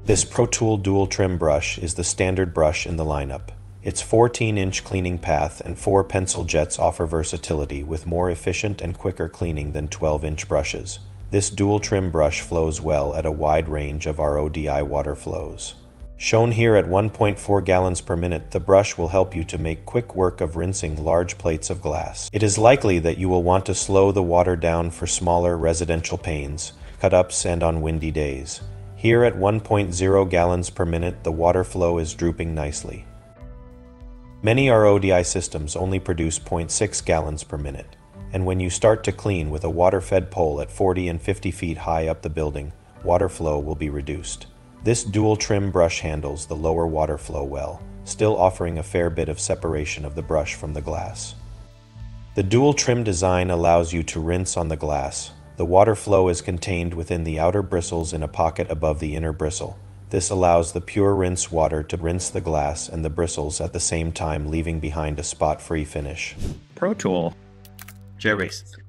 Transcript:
This ProTool dual trim brush is the standard brush in the lineup. Its 14-inch cleaning path and 4 pencil jets offer versatility with more efficient and quicker cleaning than 12-inch brushes. This dual trim brush flows well at a wide range of RODI water flows. Shown here at 1.4 gallons per minute, the brush will help you to make quick work of rinsing large plates of glass. It is likely that you will want to slow the water down for smaller residential panes, cut-ups, and on windy days. Here at 1.0 gallons per minute, the water flow is drooping nicely. Many RODI systems only produce 0.6 gallons per minute, and when you start to clean with a water-fed pole at 40 and 50 feet high up the building, water flow will be reduced. This dual trim brush handles the lower water flow well, still offering a fair bit of separation of the brush from the glass. The dual trim design allows you to rinse on the glass. The water flow is contained within the outer bristles in a pocket above the inner bristle. This allows the pure rinse water to rinse the glass and the bristles at the same time, leaving behind a spot-free finish. ProTool. J.Racenstein.